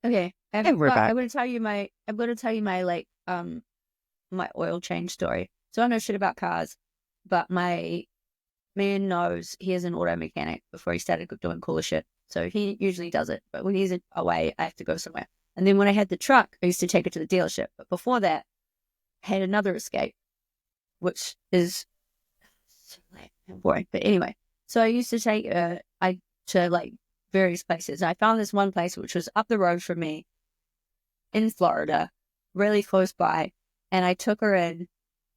Okay. And we're back. I'm gonna tell you my like my oil change story. So I know shit about cars, but my man knows he is an auto mechanic before he started doing cooler shit. So he usually does it. But when he's away, I have to go somewhere. And then when I had the truck, I used to take it to the dealership. But before that, I had another escape, which is boring. But anyway, so I used to take I to like various places. I found this one place which was up the road from me in Florida, really close by, and I took her in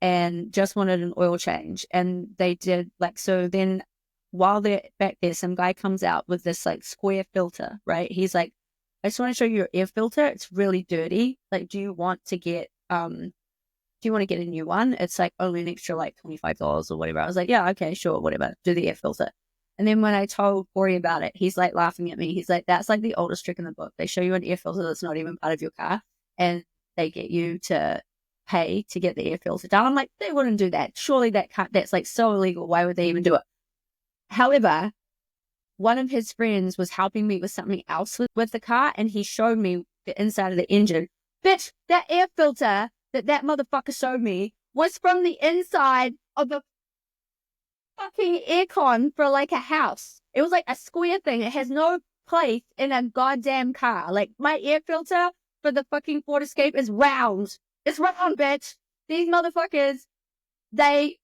and just wanted an oil change. And they did like, so then while they're back there, some guy comes out with this like square filter, right? He's like, I just want to show you your air filter. It's really dirty. Like, do you want to get a new one? It's like only an extra like $25 or whatever. I was like, yeah, okay, sure, whatever. Do the air filter. And then when I told Corey about it, he's like laughing at me. He's like, that's like the oldest trick in the book. They show you an air filter that's not even part of your car, and they get you to pay to get the air filter done. I'm like, they wouldn't do that. Surely that's like so illegal. Why would they even do it? However, one of his friends was helping me with something else with the car, and he showed me the inside of the engine. Bitch, that air filter that motherfucker showed me was from the inside of the fucking aircon for like a house. It was like a square thing. It has no place in a goddamn car. Like my air filter for the fucking Ford Escape is round. It's round, bitch. These motherfuckers, they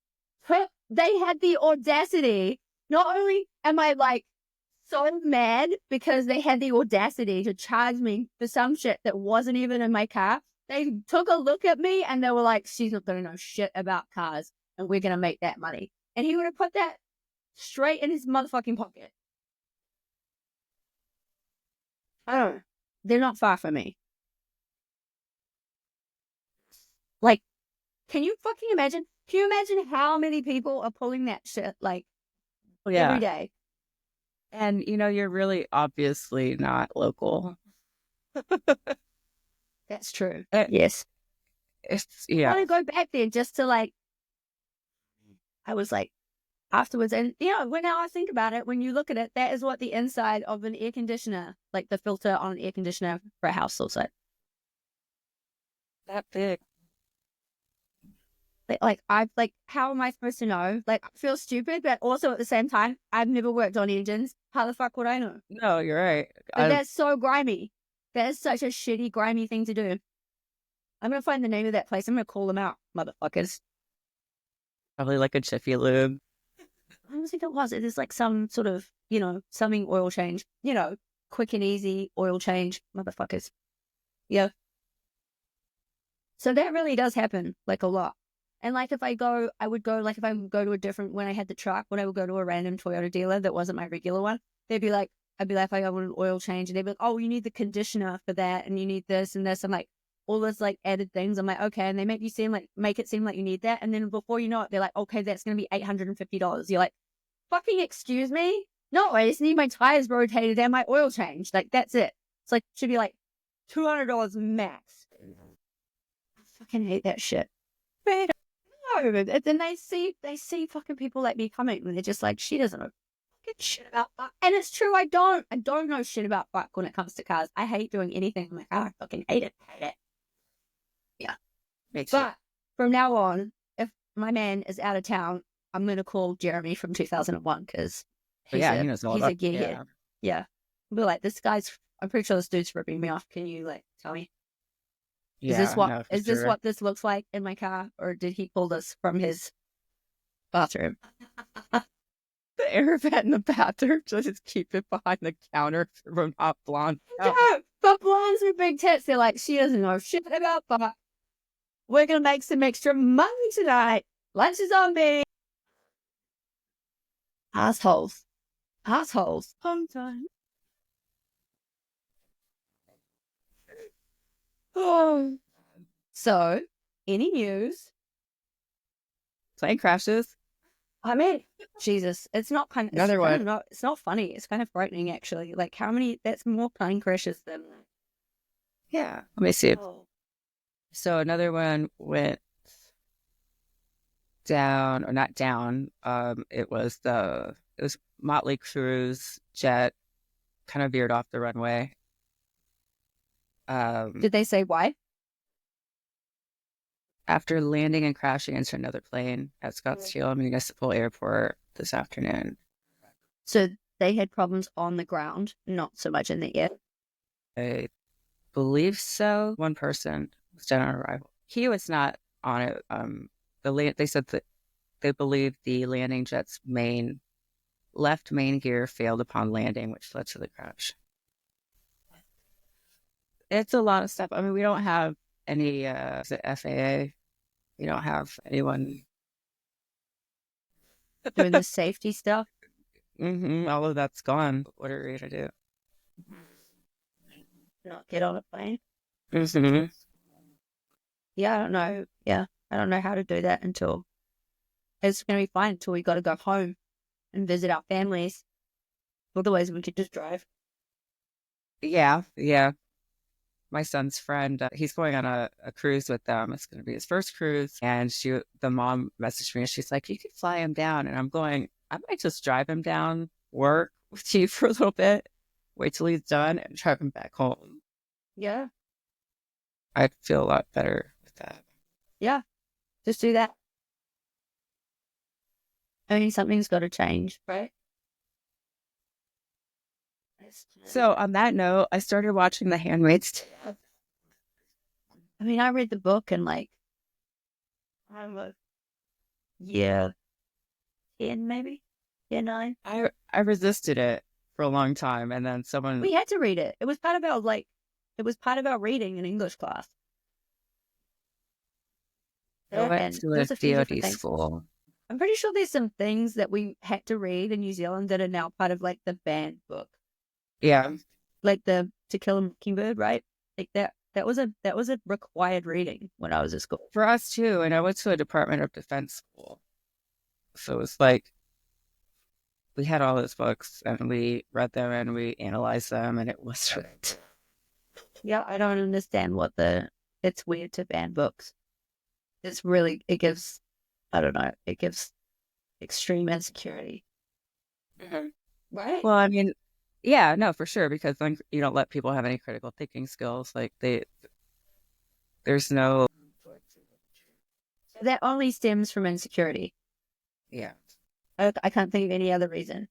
had the audacity. Not only am I like so mad because they had the audacity to charge me for some shit that wasn't even in my car, they took a look at me and they were like, she's not going to know shit about cars and we're going to make that money. And he would have put that straight in his motherfucking pocket. I don't know. They're not far from me. Like, can you fucking imagine? Can you imagine how many people are pulling that shit like every day? And you're really obviously not local. That's true. It, Yes. I want yeah. to go back there just to like, I was like, afterwards. And, when I think about it, when you look at it, that is what the inside of an air conditioner, like the filter on an air conditioner for a house looks like. That big. How am I supposed to know? Like, I feel stupid, but also at the same time, I've never worked on engines. How the fuck would I know? No, you're right. But that's so grimy. That is such a shitty, grimy thing to do. I'm going to find the name of that place. I'm going to call them out, motherfuckers. Probably like a Jiffy Lube. I don't think it was. It is like some sort of, something oil change. Quick and easy oil change, motherfuckers. Yeah. So that really does happen, like, a lot. And like if I would go, if I would go to a different, when I had the truck, when I would go to a random Toyota dealer that wasn't my regular one, I'd be like, if I want an oil change, and they'd be like, oh, you need the conditioner for that, and you need this and this. I'm like, all this like added things. I'm like, okay. And they make it seem like you need that. And then before you know it, they're like, okay, that's going to be $850. You're like, fucking excuse me? No, I just need my tires rotated and my oil changed. Like, that's it. It's like, should be like $200 max. I fucking hate that shit. But no, then they see fucking people like me coming and they're just like, she doesn't know fucking shit about fuck. And it's true, I don't know shit about fuck when it comes to cars. I hate doing anything in my car. I fucking hate it. Yeah. But from now on, if my man is out of town, I'm gonna call Jeremy from 2001 because he knows all he's about a gearhead. Yeah. We're like, I'm pretty sure this dude's ripping me off. Can you like tell me? Yeah, is this what this looks like in my car, or did he pull this from his bathroom? The air vent in the bathroom, just keep it behind the counter from not blonde. No, but blondes with big tits, they're like, she doesn't know shit about fuck. We're gonna make some extra money tonight. Lunch is on me. Assholes. Sometimes. Oh. So, any news? Plane crashes. I mean, Jesus, it's not kind of another one. It's not funny. It's kind of frightening, actually. Like, how many? That's more plane crashes than. Yeah, let me see. Oh. So another one went down, or not down. It was Motley Crue's jet, kind of veered off the runway. Did they say why? After landing and crashing into another plane at Scottsdale Municipal Airport this afternoon. So they had problems on the ground, not so much in the air. I believe so. One person was dead on arrival. He was not on it. They said that they believe the landing jet's left main gear failed upon landing, which led to the crash. It's a lot of stuff. I mean, we don't have any is it FAA. We don't have anyone doing the safety stuff. All of that's gone. What are we gonna do? Not get on a plane. Mm-hmm. Yeah, I don't know. Yeah, I don't know how to do that until it's going to be fine until we got to go home and visit our families. Otherwise, we could just drive. Yeah. My son's friend, he's going on a cruise with them. It's going to be his first cruise. And the mom messaged me and she's like, you could fly him down. And I'm going, I might just drive him down, work with you for a little bit, wait till he's done and drive him back home. Yeah. I'd feel a lot better with that. Yeah. Just do that. I mean, something's got to change, right? So on that note, I started watching The Handmaid's Tale. I mean, I read the book and like, I don't know, year 10 maybe, year 9. I resisted it for a long time, and then we had to read it. It was part of our reading in English class. I went to a DoD school. I'm pretty sure there's some things that we had to read in New Zealand that are now part of like the banned book. Yeah. Like the To Kill a Mockingbird, right? Like that was a required reading when I was at school. For us too, and I went to a Department of Defense school. So it was like we had all those books and we read them and we analyzed them and it was right. Yeah, I don't understand it's weird to ban books. It gives extreme insecurity. Mm-hmm. Right? Well, I mean, yeah, no, for sure, because then you don't let people have any critical thinking skills. Like there's no. That only stems from insecurity. Yeah. I can't think of any other reason.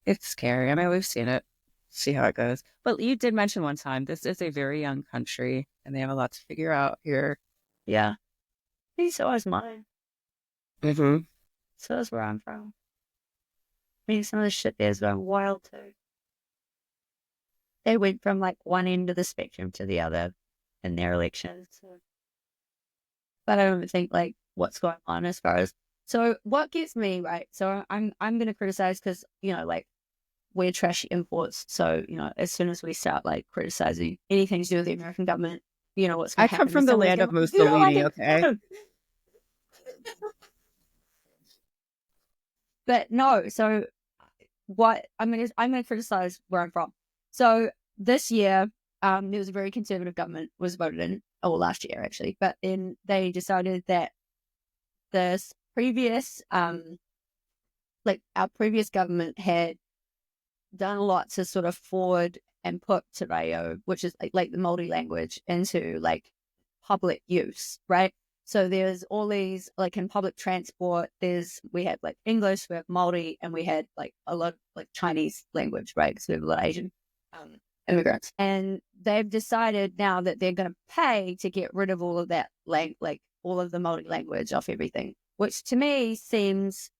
It's scary. I mean, we've seen it. See how it goes. But you did mention one time, this is a very young country and they have a lot to figure out here. Yeah. So is mine. Mm-hmm. So is where I'm from. I mean, some of the shit there is going wild too. They went from like one end of the spectrum to the other in their elections. So. But I don't think like what's going on as far as. So what gets me, right? So I'm going to criticize because, like we're trashy imports. So, as soon as we start like criticizing anything to do with the American government, what's going to happen. I come from the land of Mussolini, okay? But no, so what I'm going to criticize where I'm from. So this year, there was a very conservative government was voted in, or last year actually, but then they decided that this previous, our previous government had done a lot to sort of forward and put Te Reo, which is like the Māori language, into like public use, right? So there's all these, like in public transport, we had like English, we have Māori, and we had like a lot of like Chinese language, right? Because we have a lot of Asian immigrants. And they've decided now that they're going to pay to get rid of all of that, like all of the Māori language off everything, which to me seems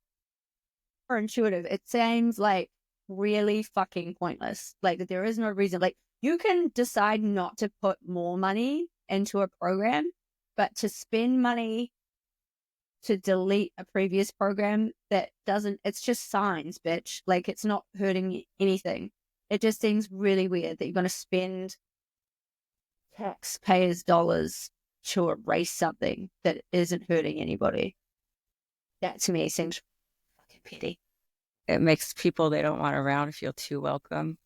intuitive. It seems like really fucking pointless. Like that there is no reason. Like you can decide not to put more money into a program, but to spend money to delete a previous program that doesn't, it's just signs, bitch. Like it's not hurting anything. It just seems really weird that you're going to spend taxpayers' dollars to erase something that isn't hurting anybody. That to me seems fucking petty. It makes people they don't want around feel too welcome.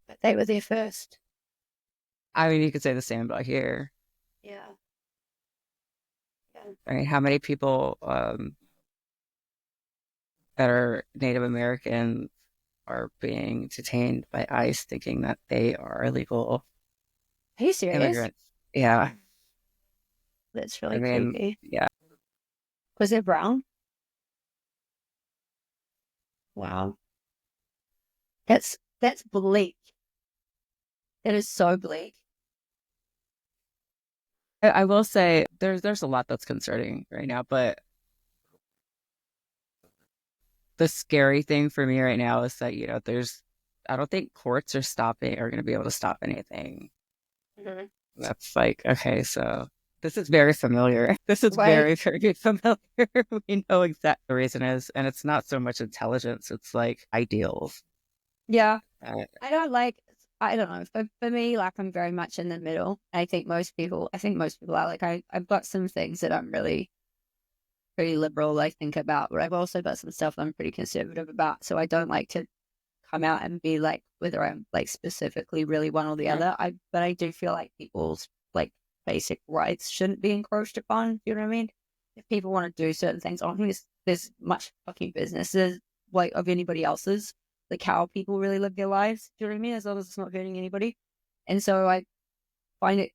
But they were there first. I mean, you could say the same about here. Yeah. I mean, how many people that are Native American are being detained by ICE thinking that they are illegal Are you serious? immigrants. Yeah. That's I really mean, creepy. yeah. Was it brown? Wow. That's bleak. That is so bleak. I will say there's a lot that's concerning right now, but the scary thing for me right now is that, I don't think courts are going to be able to stop anything. Mhm. That's like, okay, so this is very familiar. This is Right. very, very familiar. We know exactly the reason is, and it's not so much intelligence, it's like ideals. Yeah. Uh, I don't know. For me, like I'm very much in the middle. I think most people are like, I've got some things that I'm really pretty liberal, I think about, but I've also got some stuff I'm pretty conservative about. So I don't like to come out and be like whether I'm like specifically really one or the mhm. other. But I do feel like people's like basic rights shouldn't be encroached upon. You know what I mean? If people want to do certain things, I don't think there's much fucking businesses like of anybody else's, like how people really live their lives. Do you know what I mean? As long as it's not hurting anybody. And so I find it,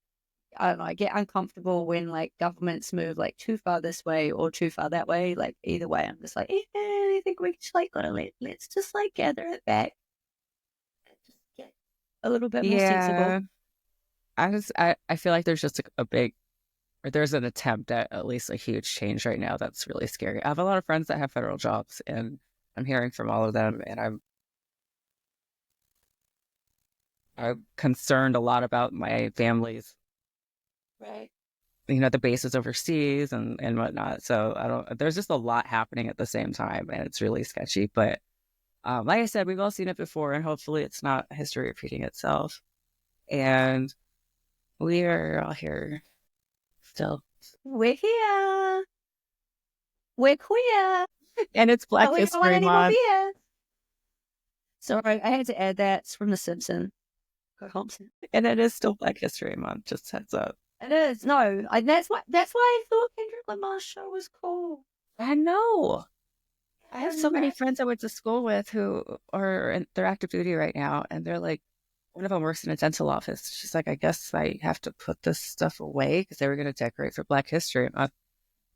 I don't know, I get uncomfortable when like governments move like too far this way or too far that way. Like either way, I'm just like, I think we just like gotta let's just like gather it back and just get a little bit more sensible. Yeah, I feel like there's just a big, or there's an attempt at least a huge change right now that's really scary. I have a lot of friends that have federal jobs, and I'm hearing from all of them, and I'm concerned a lot about my family's, Right. the bases overseas and whatnot. So there's just a lot happening at the same time, and it's really sketchy. But like I said, we've all seen it before, and hopefully it's not history repeating itself. And we are all here still. We're here. We're queer. And it's But Black we don't want History any more Month. beer. Sorry, I had to add that. It's from The Simpsons. And it is still Black History Month, just heads up. It is. No, that's why I thought Kendrick Lamar's show was cool. I know. I have so many Right. friends I went to school with who they're active duty right now, and they're like, one of them works in a dental office. She's like, I guess I have to put this stuff away because they were going to decorate for Black History Month,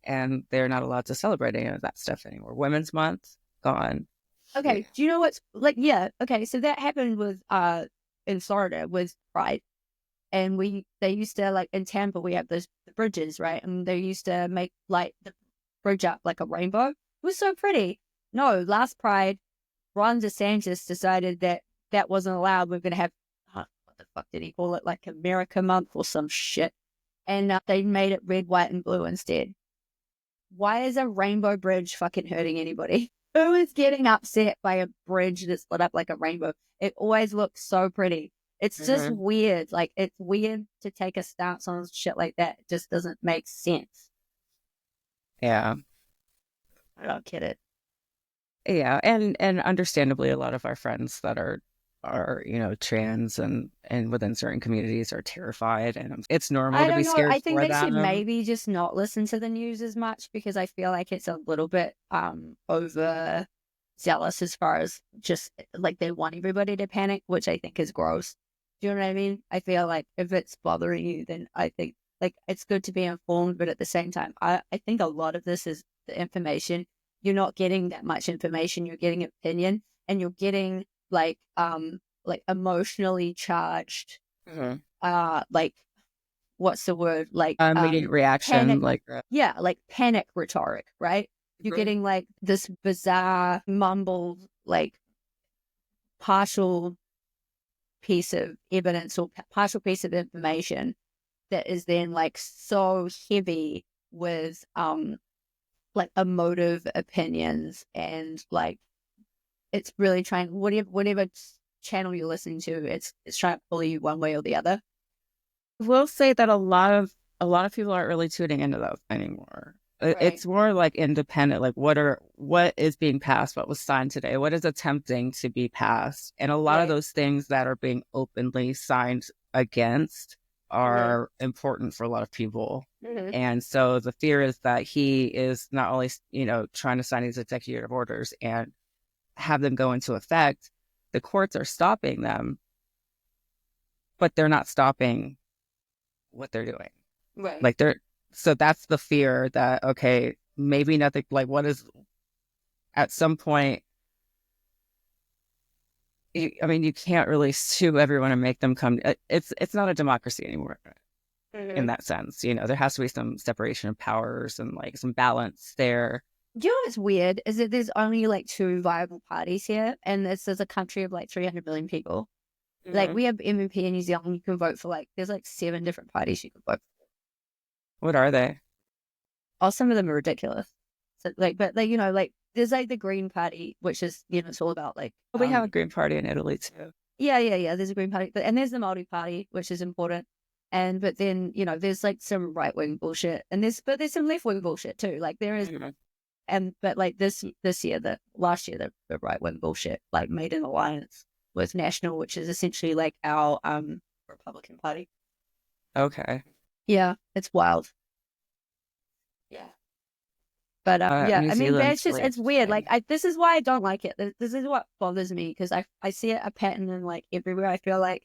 and they're not allowed to celebrate any of that stuff anymore. Women's Month, gone. Yeah. Okay, do you know what's like? Yeah, okay, so that happened with in Florida with Pride, and they used to like in Tampa we have the bridges, right, and they used to make like the bridge up like a rainbow. It was so pretty. No, last Pride, Ron DeSantis decided that that wasn't allowed. We're gonna have what the fuck did he call it? Like America Month or some shit, and they made it red, white, and blue instead. Why is a rainbow bridge fucking hurting anybody? Who is getting upset by a bridge that's lit up like a rainbow? It always looks so pretty. It's just Mhm. weird. Like, it's weird to take a stance on shit like that. It just doesn't make sense. Yeah. I don't get it. Yeah, and understandably, a lot of our friends that are trans and within certain communities are terrified, and it's normal I to be don't know. scared I think for they should them. maybe just not listen to the news as much because I feel like it's a little bit over zealous as far as just like they want everybody to panic, which I think is gross. Do you know what I mean? I feel like if it's bothering you, then I think like it's good to be informed, but at the same time, I think a lot of this is the information. You're not getting that much information, you're getting opinion and you're getting like emotionally charged Mhm. like what's the word like Immediate reaction, panic, like, yeah, like panic rhetoric, right? You're Mhm. getting like this bizarre mumbled like partial piece of evidence or partial piece of information that is then like so heavy with like emotive opinions and like it's really trying whatever channel you're listening to, it's trying to pull you one way or the other. I will say that a lot of people aren't really tuning into that anymore. Right. It's more like independent, like what is being passed, what was signed today, what is attempting to be passed, and a lot of Right. those things that are being openly signed against Mm-hmm. are important for a lot of people. Mm-hmm. And so the fear is that he is not only, trying to sign these executive orders and have them go into effect, the courts are stopping them, but they're not stopping what they're doing. Right. Like so that's the fear that, okay, maybe nothing, like what is, at some point, I mean, you can't really sue everyone and make them come. It's not a democracy anymore in that sense. There has to be some separation of powers and like some balance there. Do you know what's weird is that there's only like 2 viable parties here, and this is a country of like 300 million people. Like we have MMP in New Zealand, you can vote for like there's like 7 different parties you can vote for. What are they? Oh, some of them are ridiculous. So like, but like like there's like the Green Party, which is it's all about like We have a Green Party in Italy too. Yeah. There's a Green Party, and there's the Māori Party, which is important. But then there's like some right wing bullshit, and there's some left wing bullshit too. Like there is, but like this year, last year, the right wing bullshit like made an alliance with National, which is essentially like our Republican Party. Okay. Yeah, it's wild. Yeah. But yeah, I mean, it's weird. Like, this is why I don't like it. This is what bothers me, because I see a pattern in like everywhere. I feel like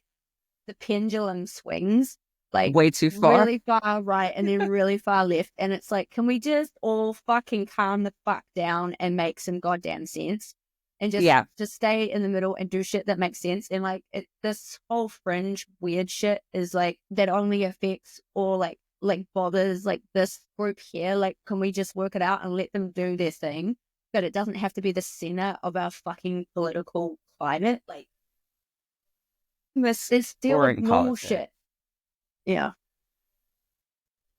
the pendulum swings like way too far, really far right, and then really far left, and it's like, can we just all fucking calm the fuck down and make some goddamn sense, and just stay in the middle and do shit that makes sense? And like this whole fringe weird shit is like that only affects or like bothers like this group here. Like, can we just work it out and let them do their thing? But it doesn't have to be the center of our fucking political climate. Like, let's deal with normal shit. Yeah.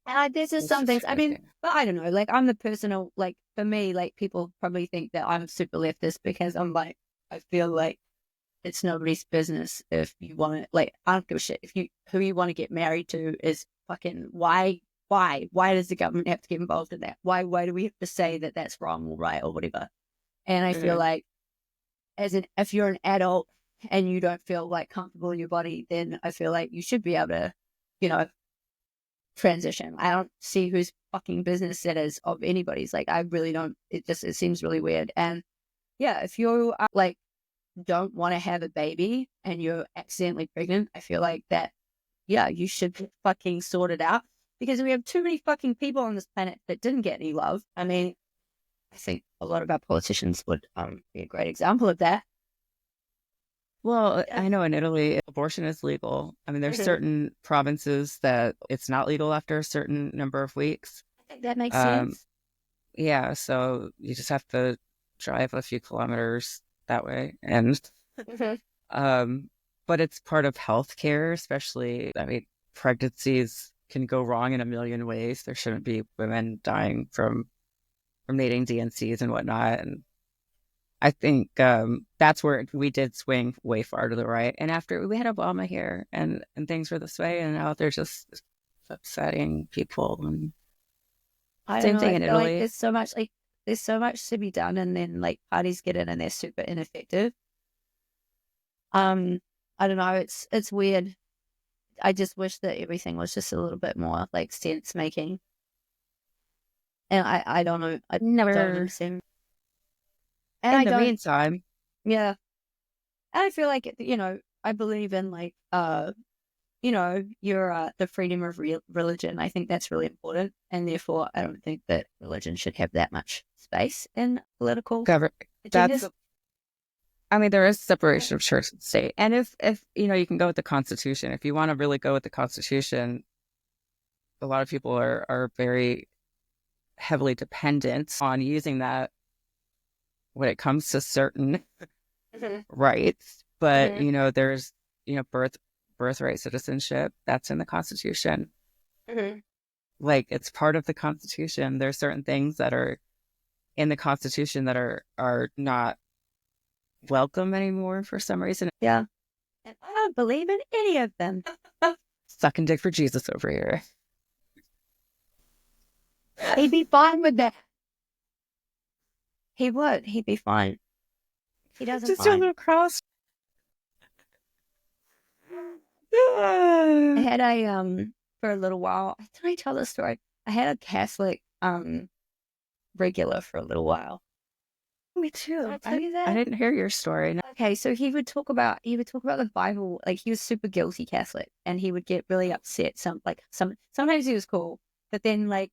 And there's just some things, I mean, but I don't know, like I'm the personal, like for me, like people probably think that I'm super leftist because I'm like, I feel like it's nobody's business if you want to, like, I don't give a shit if who you want to get married to is fucking, why does the government have to get involved in that? Why do we have to say that that's wrong or right or whatever? And I feel like if you're an adult and you don't feel like comfortable in your body, then I feel like you should be able to, transition. I don't see whose fucking business it is of anybody's. Like, I really don't. It seems really weird. And yeah, if you like don't want to have a baby and you're accidentally pregnant, I feel like that, yeah, you should fucking sort it out, because we have too many fucking people on this planet that didn't get any love. I mean, I think a lot of our politicians would be a great example of that. Well, I know in Italy, abortion is legal. I mean, there's certain provinces that it's not legal after a certain number of weeks. I think that makes sense. Yeah, so you just have to drive a few kilometers that way. And but it's part of healthcare, especially, I mean, pregnancies can go wrong in a million ways. There shouldn't be women dying from needing DNCs and whatnot. And I think that's where we did swing way far to the right. And after we had Obama here and things were this way, and now they're just upsetting people. And same thing in Italy. Like, there's so much to be done, and then like parties get in and they're super ineffective. I don't know. It's weird. I just wish that everything was just a little bit more like sense making. And I don't know. I never don't understand. And in the meantime, yeah, and I feel like I believe in like your the freedom of religion. I think that's really important, and therefore I don't think that religion should have that much space in political agendas. I mean, there is separation of church and state, and if you can go with the Constitution. If you want to really go with the Constitution, a lot of people are very heavily dependent on using that when it comes to certain rights. But there's birthright citizenship that's in the Constitution. Like, it's part of the Constitution. There's certain things that are in the Constitution that are not welcome anymore for some reason. Yeah, and I don't believe in any of them. Sucking dick for Jesus over here. He'd be fine with that. He would. He'd be fine. He doesn't just a little cross. I had for a little while. Did I tell this story? I had a Catholic regular for a little while, Me too. I tell you that? I didn't hear your story. No. Okay, so he would talk about the Bible. Like he was super guilty Catholic, and he would get really upset. Sometimes he was cool, but then like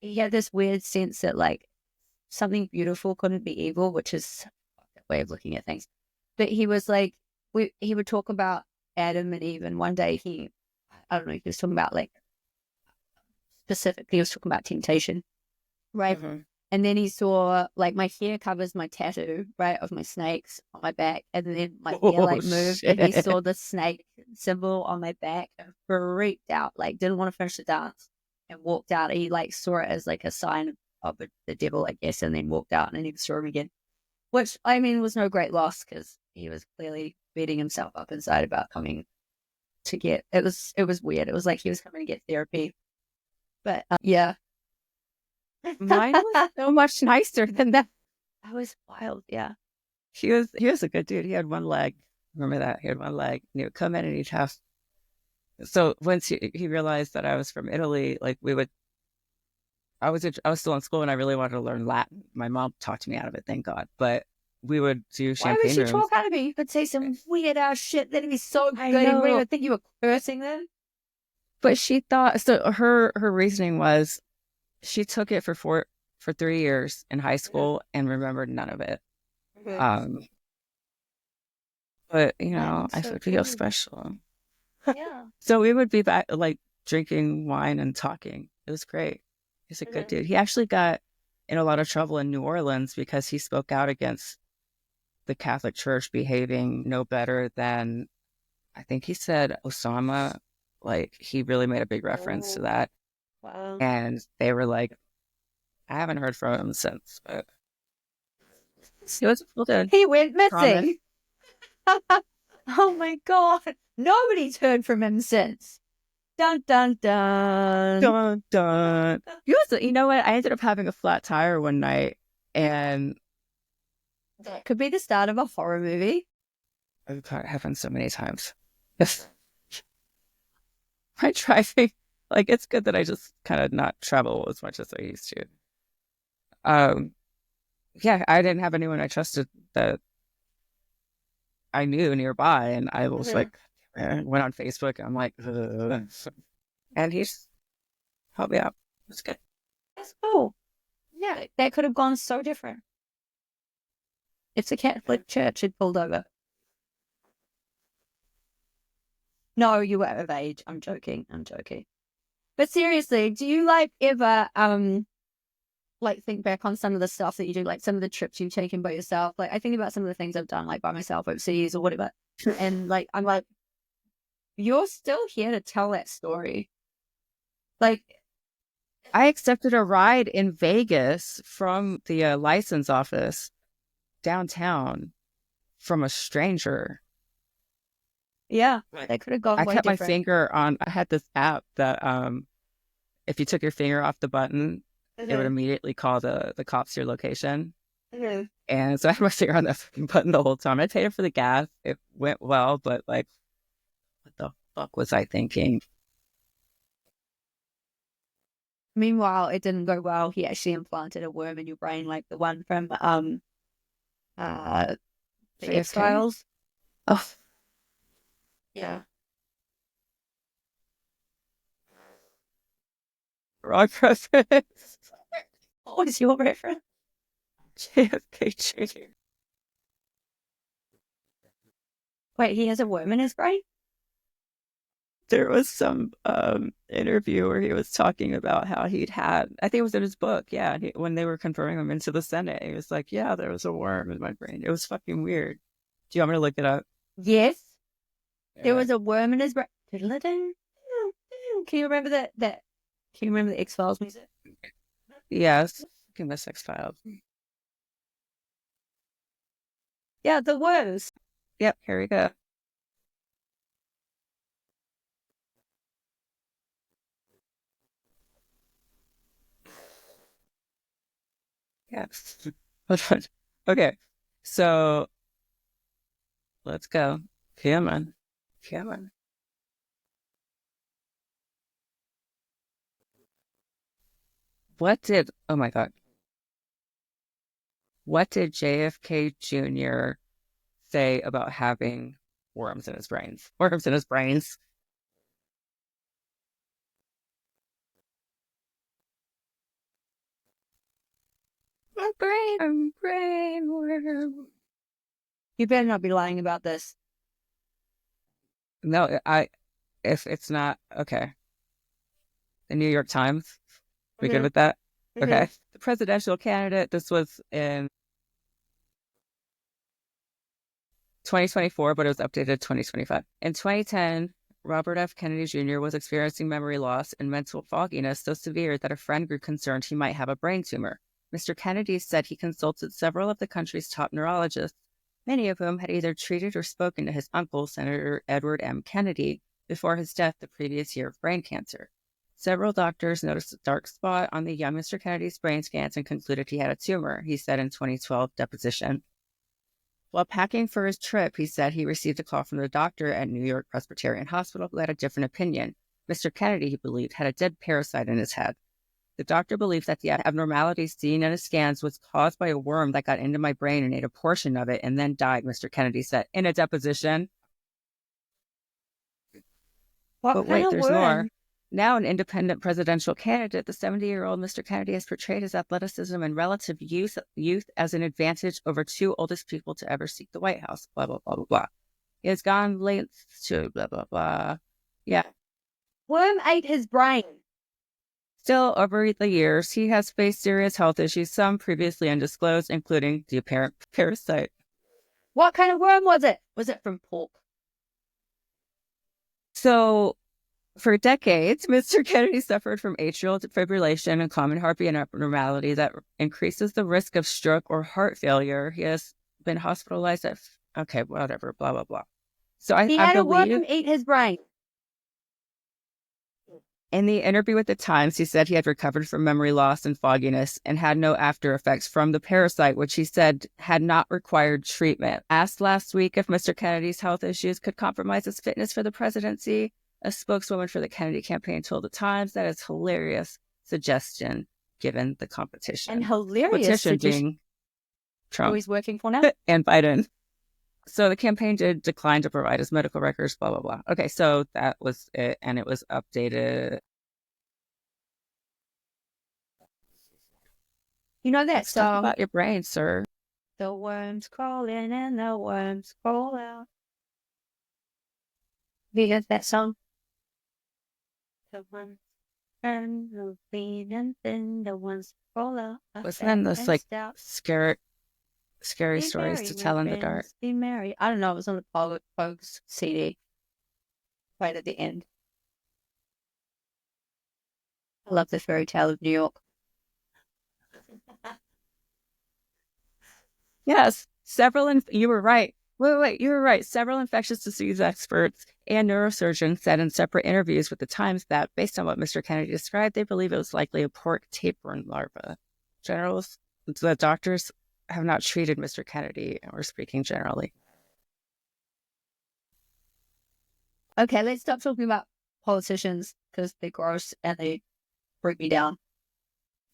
he had this weird sense that like something beautiful couldn't be evil, which is a way of looking at things. But he was like, he would talk about Adam and Eve, and one day I don't know, he was talking about like specifically, he was talking about temptation, right? Mm-hmm. And then he saw like my hair covers my tattoo, right, of my snakes on my back. And then my hair like moved and he saw the snake symbol on my back and freaked out, like didn't want to finish the dance and walked out. He like saw it as like a sign of the devil, I guess, and then walked out and never saw him again. Which I mean was no great loss because he was clearly beating himself up inside about coming to get it was weird. It was like he was coming to get therapy. But yeah. Mine was so much nicer than that. That was wild, yeah. He was a good dude. He had one leg. Remember that? He had one leg. And he would come in and he'd have. So once he realized that I was from Italy, like I was still in school and I really wanted to learn Latin. My mom talked me out of it, thank God. But we would do Why would champagne she rooms. talk out of me? You could say some weird ass shit. That'd be so good. I You wouldn't know. even think you were cursing them. But she thought so. Her reasoning was she took it for 3 years in high school and remembered none of it. Um, but I So feel cool. special. Yeah. So we would be back like drinking wine and talking. It was great. He's a good dude. He actually got in a lot of trouble in New Orleans because he spoke out against the Catholic Church behaving no better than, I think he said Osama. Like he really made a big reference to that. Wow. And they were like, I haven't heard from him since, but he was good. He went Promise. missing. Oh my God. Nobody's heard from him since. Dun dun dun. Dun, dun. You know what? I ended up having a flat tire one night, and That could be the start of a horror movie. oh God, it happened so many times. Yes. My driving, like it's good that I just kind of not travel as much as I used to. Um, yeah, I didn't have anyone I trusted that I knew nearby, and I was like, went on Facebook, and I'm like, ugh. And he's helped me out. It's good. That's cool. Yeah, that could have gone so different. If the Catholic Church had pulled over. No, you were of age. I'm joking. But seriously, do you like ever like think back on some of the stuff that you do, like some of the trips you've taken by yourself? Like I think about some of the things I've done like by myself overseas or whatever. And like I'm like, you're still here to tell that story. Like I accepted a ride in Vegas from the license office downtown from a stranger. yeah, they could have gone I way kept my different. finger on. I had this app that if you took your finger off the button, it would immediately call the cops to your location. And so I had my finger on that fucking button the whole time. I paid for the gas. It went well, but like, what the fuck was I thinking? Meanwhile, it didn't go well. He actually implanted a worm in your brain, like the one from the X-Files. Oh, Yeah. wrong reference. What was your reference? JFK Jr. Wait, he has a worm in his brain? There was some interview where he was talking about how he'd had, I think it was in his book, yeah, when they were confirming him into the Senate, he was like, yeah, there was a worm in my brain. It was fucking weird. Do you want me to look it up? Yes. There Yeah. was a worm in his brain. Can you remember that? Can you remember the X-Files music? Yes. Fucking Miss X-Files. Yeah, the worms. Yep, here we go. Yes. Hold on. Okay, so let's go. Come on. Come on. Oh my God. What did JFK Jr. say about having worms in his brains? Worms in his brains. My brain worm. You better not be lying about this. No, if it's not, okay. The New York Times. We good with that? Okay. The presidential candidate, this was in 2024, but it was updated 2025. In 2010, Robert F. Kennedy Jr. was experiencing memory loss and mental fogginess so severe that a friend grew concerned he might have a brain tumor. Mr. Kennedy said he consulted several of the country's top neurologists, many of whom had either treated or spoken to his uncle, Senator Edward M. Kennedy, before his death the previous year of brain cancer. Several doctors noticed a dark spot on the young Mr. Kennedy's brain scans and concluded he had a tumor, he said in 2012 deposition. While packing for his trip, he said he received a call from the doctor at New York Presbyterian Hospital who had a different opinion. Mr. Kennedy, he believed, had a dead parasite in his head. The doctor believed that the abnormality seen in his scans was caused by a worm that got into my brain and ate a portion of it and then died, Mr. Kennedy said in a deposition. But wait, there's more. Now an independent presidential candidate, the 70-year-old Mr. Kennedy has portrayed his athleticism and relative youth as an advantage over two oldest people to ever seek the White House, blah, blah, blah, blah, blah. He has gone late to blah, blah, blah. Yeah. Worm ate his brain. Still, over the years, he has faced serious health issues, some previously undisclosed, including the apparent parasite. What kind of worm was it? Was it from pork? So, for decades, Mr. Kennedy suffered from atrial fibrillation, a common heartbeat abnormality that increases the risk of stroke or heart failure. He has been hospitalized at, okay, whatever, blah, blah, blah. So he had a worm eat his brain. In the interview with the Times, he said he had recovered from memory loss and fogginess and had no after effects from the parasite, which he said had not required treatment. Asked last week if Mr. Kennedy's health issues could compromise his fitness for the presidency, a spokeswoman for the Kennedy campaign told the Times that is hilarious suggestion given the competition. And hilarious suggestion being Trump. Who he's working for now? And Biden. So the campaign did decline to provide his medical records, blah, blah, blah. Okay, so that was it, and it was updated. You know that song? Talk about your brain, sir. The worms crawl in and the worms crawl out. Have you heard that song? The worms and the lean and thin, the worms crawl out. Wasn't this like scary stories to tell in the dark? Be merry. I don't know. It was on the Pogues CD. Right at the end. I love the fairy tale of New York. Yes, you were right. Wait, you were right. Several infectious disease experts and neurosurgeons said in separate interviews with the Times that, based on what Mr. Kennedy described, they believe it was likely a pork tapeworm larva. The doctors have not treated Mr. Kennedy, and we're speaking generally. Okay, let's stop talking about politicians because they're gross and they break me down.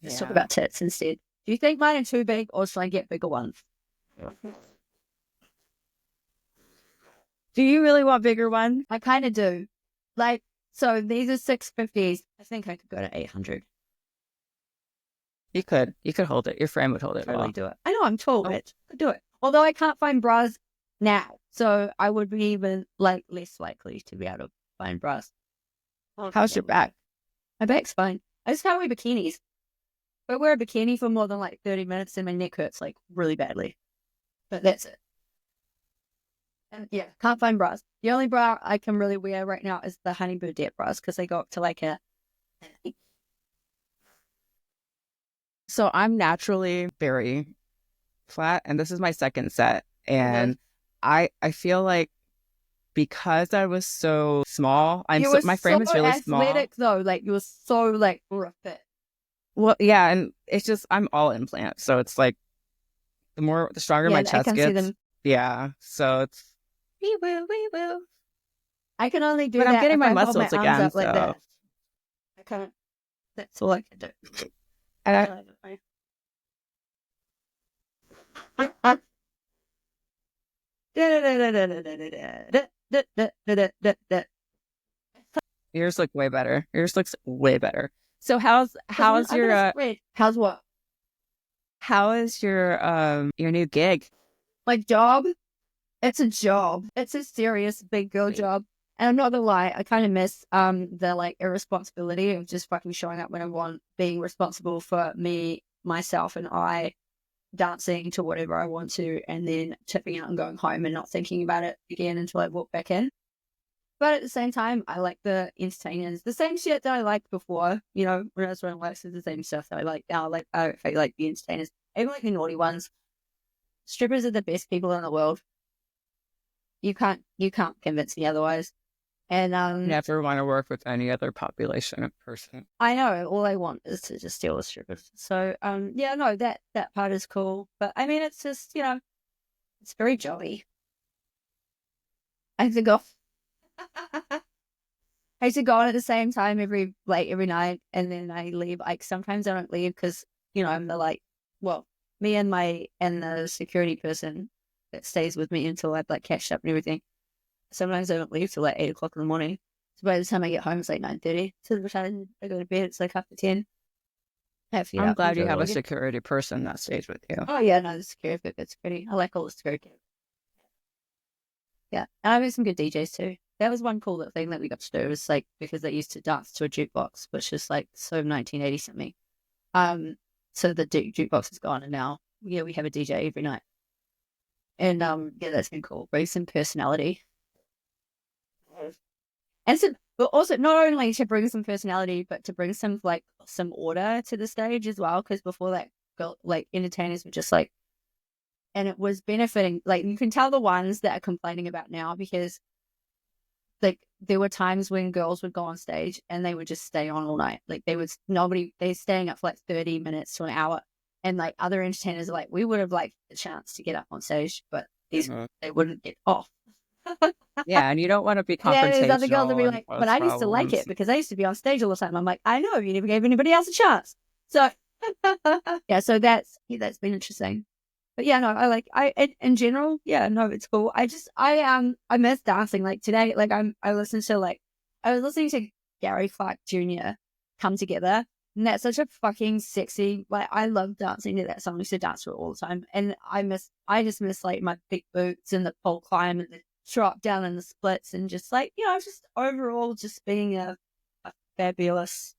Let's talk about tits instead. Do you think mine are too big or should I get bigger ones? Do you really want bigger ones? I kind of do. Like, so these are 650s. I think I could go to 800. You could hold it. Your frame would hold it. Totally do it. I know I'm tall, bitch. I could do it. Although I can't find bras now, so I would be even less likely to be able to find bras. How's your back? My back's fine. I just can't wear bikinis. If I wear a bikini for more than 30 minutes, then my neck hurts really badly. But that's it. And yeah, can't find bras. The only bra I can really wear right now is the Honey Birdette bras because they go up to a. So I'm naturally very flat, and this is my second set. And I feel like because I was so small, my frame is really small. Athletic though, you were so fit. Well, yeah, and it's just I'm all implant, so it's the stronger my chest gets. See them. Yeah, so it's we will. I can only do but that. I'm getting my muscles my again. So that. I can't. That's all I can do. And Yours look way better. Yours looks way better. So how's How's what? how is your new gig? My job? It's a job. It's a serious big girl job. And I'm not gonna lie, I kind of miss the like irresponsibility of just fucking showing up when I want, being responsible for me, myself, and I dancing to whatever I want to, and then tipping out and going home and not thinking about it again until I walk back in. But at the same time, I like the entertainers, the same shit that I liked before. You know, when I was running works, it's the same stuff that I like now. I like the entertainers, even like the naughty ones. Strippers are the best people in the world. You can't convince me otherwise. And Never want to work with any other population of person. I know all I want is to just steal the strippers. So yeah, no, that part is cool. But I mean, it's just, you know, it's very jolly. I have to go. I used to go on at the same time every night, and then I leave. Like sometimes I don't leave because, you know, I'm the like, well, me and the security person that stays with me until I've like catched up and everything. Sometimes I don't leave till like 8 o'clock in the morning. So by the time I get home, it's like 9:30. So by the time I go to bed, it's like after 10. I have to get I'm up glad and you do it have all a again. security person that stays with you. Oh yeah, no, the security bit, it's pretty. I like all the security. Yeah, and I met some good DJs too. That was one cool little thing that we got to do. It was like because they used to dance to a jukebox, which is like so 1980 something. So the jukebox is gone, and now yeah, we have a DJ every night. And yeah, that's been cool. Bring some personality, and some, but also not only to bring some personality, but to bring some like some order to the stage as well. Because before that, like entertainers were just like, and it was benefiting. Like you can tell the ones that are complaining about now because like there were times when girls would go on stage and they would just stay on all night. Like they're staying up for like 30 minutes to an hour. And like other entertainers are like, we would have liked the chance to get up on stage, but they wouldn't get off. Yeah, and you don't want to be And then there's other girls that confrontational be and like, but cause I used to like problems. it because I used to be on stage all the time. I'm like, I know, you never gave anybody else a chance. So yeah, so that's been interesting. But yeah, no, in general, yeah, no, it's cool. I miss dancing. Like today, like I listened to like I was listening to Gary Clark Jr. Come Together, and that's such a fucking sexy. Like I love dancing to that song. I used to dance to it all the time, and I just miss like my big boots and the pole climb and the drop down and the splits and just like just overall just being a fabulous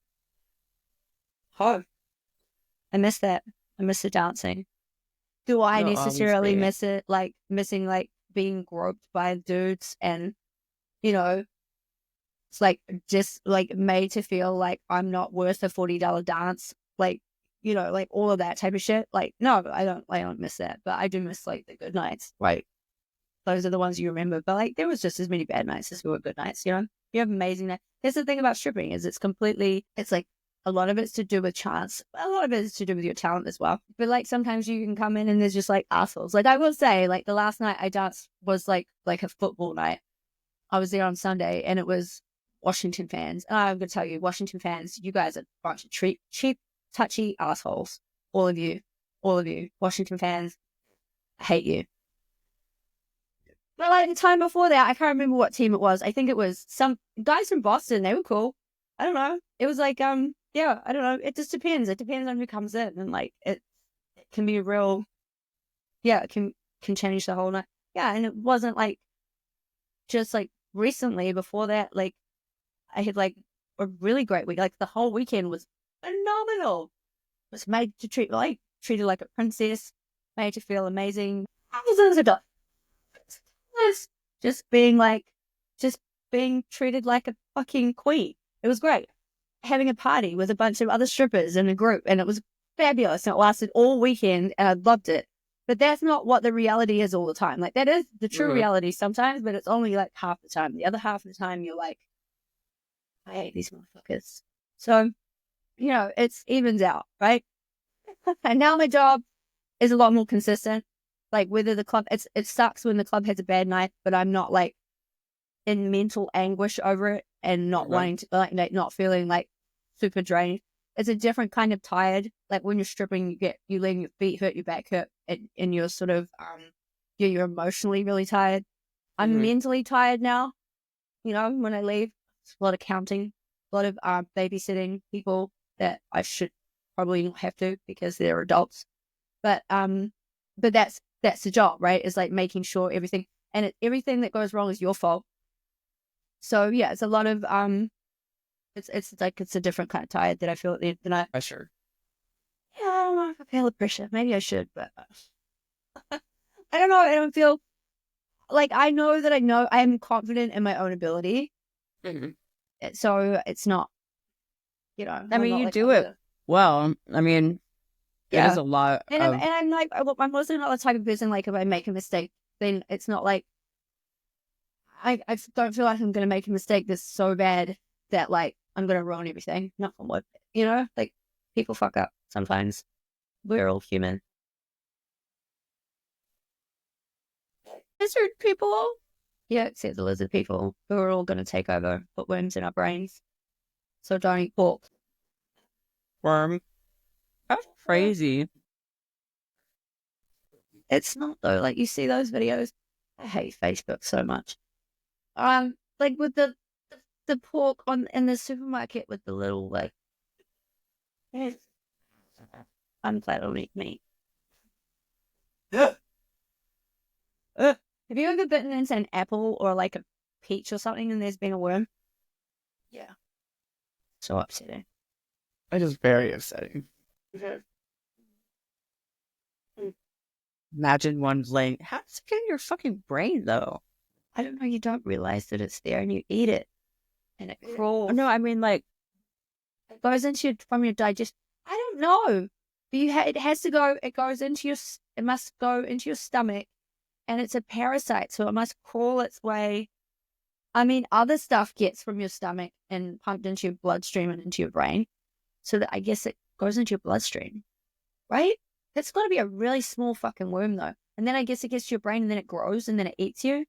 hoe. I miss that. I miss the dancing. Do I You'll always necessarily be. miss it? Like missing like being groped by dudes and, you know, it's like just like made to feel like I'm not worth a $40 dance. Like, like all of that type of shit. Like, no, I don't miss that. But I do miss like the good nights. Like those are the ones you remember. But like there was just as many bad nights as there were good nights, you know? You have amazing nights. That's the thing about stripping is it's like a lot of it's to do with chance. A lot of it is to do with your talent as well. But like sometimes you can come in and there's just like assholes. Like I will say, like the last night I danced was like a football night. I was there on Sunday and it was Washington fans. And I'm gonna tell you, Washington fans, you guys are a bunch of cheap, touchy assholes. All of you. All of you. Washington fans, I hate you. But like the time before that, I can't remember what team it was. I think it was some guys from Boston. They were cool. I don't know. It was like yeah, I don't know. It just depends. It depends on who comes in, and like it can be a real, yeah, it can change the whole night. Yeah, and it wasn't like just like recently. Before that, like I had like a really great week. Like the whole weekend was phenomenal. It was made to treated like a princess, made to feel amazing. Thousands of dollars. Just being like, just being treated like a fucking queen. It was great. Having a party with a bunch of other strippers in a group, and it was fabulous. And it lasted all weekend, and I loved it. But that's not what the reality is all the time. Like that is the true reality sometimes, but it's only like half the time. The other half of the time, you're like, I hate these motherfuckers. So, it's evens out, right? And now my job is a lot more consistent. Like whether the club, it sucks when the club has a bad night, but I'm not like in mental anguish over it and not wanting to, like not feeling like super drained. it's a different kind of tired. Like when you're stripping, you letting your feet hurt, your back hurt, and you're sort of you're emotionally really tired. I'm mentally tired now. You know, when I leave, it's a lot of counting, a lot of babysitting people that I should probably not have to because they're adults. But that's the job, right? It's like making sure everything everything that goes wrong is your fault. So yeah, it's a lot of it's like it's a different kind of tired that I feel at the end of the night. Pressure. Yeah, I don't know if I feel the pressure. Maybe I should, but I don't know. I don't feel like I know that I am confident in my own ability. So it's not, you know. I mean, you do it well. I mean, it is a lot. And I'm like, I'm also not the type of person, like, if I make a mistake, then it's not like, I don't feel like I'm going to make a mistake that's so bad that, like, I'm going to ruin everything. Not from what, you know? Like, people fuck up sometimes. We're all human. Lizard people? Yeah, it says the lizard people who are all going to take over, put worms in our brains. So don't eat pork. Worm. That's crazy. It's not, though. Like, you see those videos? I hate Facebook so much. Like with the pork in the supermarket with the little, like, unfiltered meat. Have you ever bitten into an apple or like a peach or something and there's been a worm? Yeah. So upsetting. It is very upsetting. Imagine one laying. How does it get in your fucking brain, though? I don't know. You don't realize that it's there and you eat it and it crawls. No, I mean, like, it goes into from your digestion. I don't know. But it has to go, it must go into your stomach, and it's a parasite, so it must crawl its way. I mean, other stuff gets from your stomach and pumped into your bloodstream and into your brain. So that I guess it goes into your bloodstream, right? That's got to be a really small fucking worm, though. And then I guess it gets to your brain and then it grows and then it eats you.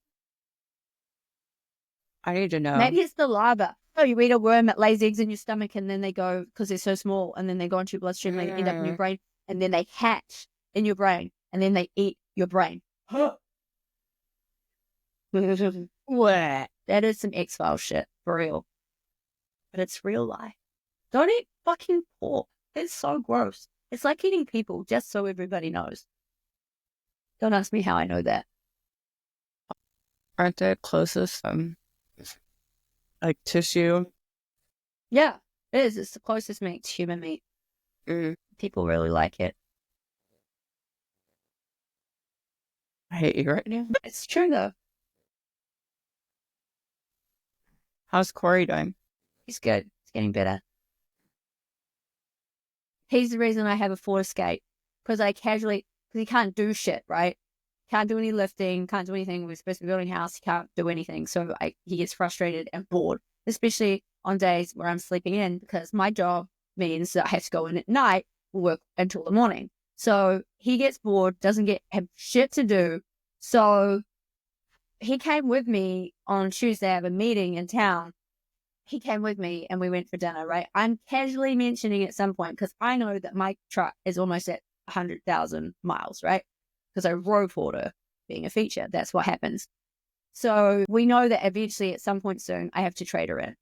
I need to know. Maybe it's the larva. Oh, you eat a worm that lays eggs in your stomach and then they go, because they're so small, and then they go into your bloodstream and they end up in your brain, and then they hatch in your brain and then they eat your brain. What? That is some X-Files shit, for real. But it's real life. Don't eat fucking pork. It's so gross. It's like eating people, just so everybody knows. Don't ask me how I know that. Aren't they closest, like tissue? Yeah, it is. It's the closest meat to human meat. People really like it. I hate you right now. It's true, though. How's Corey doing? He's good. He's getting better. He's the reason I have a Ford Escape, because he can't do shit, right? Can't do any lifting, can't do anything. We're supposed to be building a house. He can't do anything. So he gets frustrated and bored, especially on days where I'm sleeping in, because my job means that I have to go in at night, work until the morning. So he gets bored, doesn't have shit to do. So he came with me on Tuesday. I have a meeting in town. He came with me and we went for dinner, right? I'm casually mentioning at some point, because I know that my truck is almost at 100,000 miles, right? Because I road order being a feature. That's what happens. So we know that eventually at some point soon, I have to trade her in.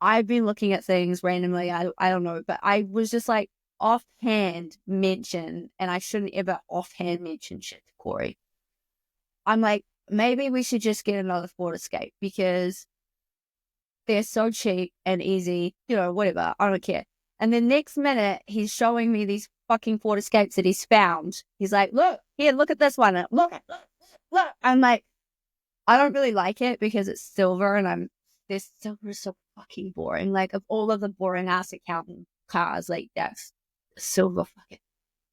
I've been looking at things randomly. I don't know, but I was just like offhand mention, and I shouldn't ever offhand mention shit to Corey. I'm like, maybe we should just get another Ford Escape, because they're so cheap and easy, you know, whatever. I don't care. And the next minute, he's showing me these fucking Ford Escapes that he's found. He's like, look at this one. Look. I'm like, I don't really like it because it's silver, and this silver is so fucking boring. Like, of all of the boring ass accountant cars, like, that's silver fucking.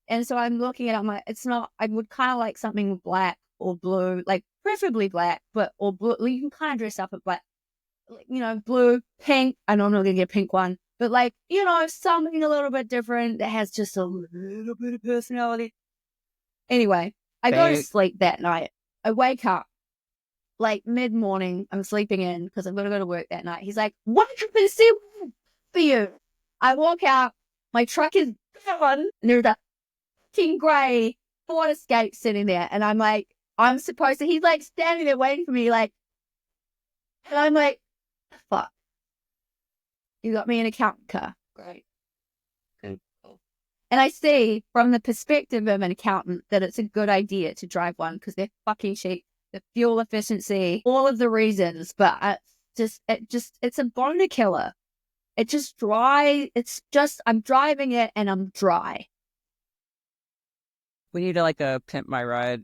And so I'm looking at it, I'm like, it's not, I would kind of like something black or blue, like preferably black, or blue. You can kind of dress up in black. You know, blue, pink. I know I'm not going to get a pink one, but like, you know, something a little bit different that has just a little bit of personality. Anyway, I go to sleep that night. I wake up like mid-morning. I'm sleeping in because I'm going to go to work that night. He's like, 100% for you. I walk out. My truck is gone, and there's a fucking grey Ford Escape sitting there, and I'm like, I'm supposed to. He's like standing there waiting for me, like, and I'm like, fuck. You got me an accountant car. Great. Good. Cool. And I see from the perspective of an accountant that it's a good idea to drive one because they're fucking cheap. The fuel efficiency, all of the reasons, but it's a boner killer. It's just dry. I'm driving it and I'm dry. We need to like a pimp my ride.